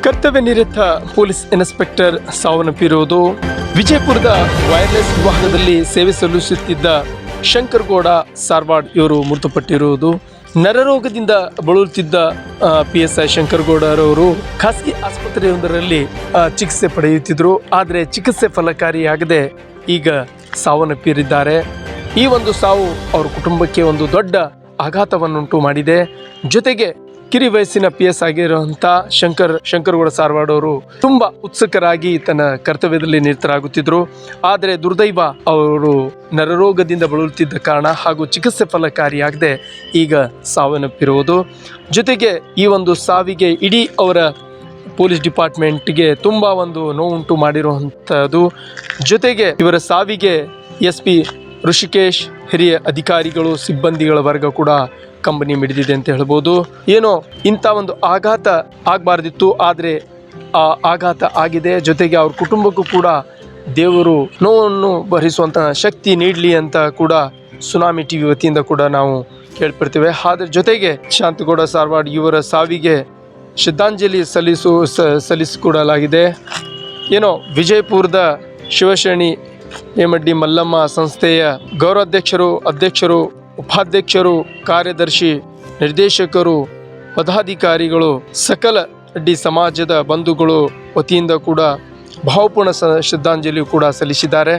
ಕರ್ತವ್ಯ ನಿರತ police inspector ಸಾವನ್ನಪ್ಪಿರುವುದು. ವಿಜಯಪುರದ ವೈರ್ಲೆಸ್ ವಿಭಾಗದಲ್ಲಿ ಸೇವೆ ಸಲ್ಲಿಸುತ್ತಿದ್ದ ಶಂಕರಗೌಡ ಸಾರವಾಡ್ ಇವರು ಮೃತಪಟ್ಟಿರುವುದು. ನರರೋಗದಿಂದ ಬಳಲುತ್ತಿದ್ದ PSI ಶಂಕರಗೌಡರವರು ಖಾಸಗಿ ಆಸ್ಪತ್ರೆಯೊಂದರಲ್ಲಿ ಚಿಕಿತ್ಸೆ ಪಡೆಯುತ್ತಿದ್ದರು. ಆದರೆ ಚಿಕಿತ್ಸೆ ಫಲಕಾರಿಯಾಗದೆ ಈಗ ಸಾವನ್ನಪ್ಪಿದ್ದಾರೆ. ಈ ಒಂದು ಸಾವು ಅವರ ಕುಟುಂಬಕ್ಕೆ ಒಂದು ದೊಡ್ಡ ಆಘಾತವನ್ನುಂಟು ಮಾಡಿದೆ. ಜೊತೆಗೆ ಕಿರಿ ವಯಸ್ಸಿನ PS ಆಗಿರುವಂಥ ಶಂಕರಗೌಡ ಸಾರವಾಡ್ ಅವರು ತುಂಬಾ ಉತ್ಸುಕರಾಗಿ ತನ್ನ ಕರ್ತವ್ಯದಲ್ಲಿ ನಿರತರಾಗುತ್ತಿದ್ದರು. ಆದರೆ ದುರ್ದೈವ ಅವರು ನರರೋಗದಿಂದ ಬಳಲುತ್ತಿದ್ದ ಕಾರಣ ಹಾಗೂ ಚಿಕಿತ್ಸೆ ಫಲಕಾರಿಯಾಗದೆ ಈಗ ಸಾವನ್ನಪ್ಪಿರುವುದು. ಜೊತೆಗೆ ಈ ಒಂದು ಸಾವಿಗೆ ಇಡೀ ಅವರ ಪೊಲೀಸ್ ಡಿಪಾರ್ಟ್ಮೆಂಟ್ಗೆ ತುಂಬ ಒಂದು ನೋವುಂಟು ಮಾಡಿರುವಂಥದ್ದು. ಜೊತೆಗೆ ಇವರ ಸಾವಿಗೆ SP ಋಷಿಕೇಶ್, ಹಿರಿಯ ಅಧಿಕಾರಿಗಳು, ಸಿಬ್ಬಂದಿಗಳ ವರ್ಗ ಕೂಡ ಕಂಬನಿ ಮಿಡಿದಿದೆ ಅಂತ ಹೇಳ್ಬೋದು. ಏನೋ ಇಂಥ ಒಂದು ಆಘಾತ ಆಗಬಾರ್ದಿತ್ತು, ಆದರೆ ಆ ಆಘಾತ ಆಗಿದೆ. ಜೊತೆಗೆ ಅವ್ರ ಕುಟುಂಬಕ್ಕೂ ಕೂಡ ದೇವರು ನೋವನ್ನು ಭರಿಸುವಂತಹ ಶಕ್ತಿ ನೀಡಲಿ ಅಂತ ಕೂಡ ಸುನಾಮಿ TV ವತಿಯಿಂದ ಕೂಡ ನಾವು ಕೇಳ್ಪಡ್ತೇವೆ. ಅದ್ರ ಜೊತೆಗೆ ಶಾಂತಗೌಡ ಸಾರವಾಡ್ ಇವರ ಸಾವಿಗೆ ಶ್ರದ್ಧಾಂಜಲಿ ಸಲ್ಲಿಸಿಕೊಡಲಾಗಿದೆ. ಏನೋ ವಿಜಯಪುರದ ಶಿವಶರಣಿ ಹೇಮಡ್ಡಿ ಮಲ್ಲಮ್ಮ ಸಂಸ್ಥೆಯ ಅಧ್ಯಕ್ಷರು, ಉಪಾಧ್ಯಕ್ಷರು, ಕಾರ್ಯದರ್ಶಿ, ನಿರ್ದೇಶಕರು, ಪದಾಧಿಕಾರಿಗಳು, ಸಕಲ ಅಡ್ಡಿ ಸಮಾಜದ ಬಂಧುಗಳು ವತಿಯಿಂದ ಕೂಡ ಭಾವಪೂರ್ಣ ಶ್ರದ್ಧಾಂಜಲಿ ಕೂಡ ಸಲ್ಲಿಸಿದ್ದಾರೆ.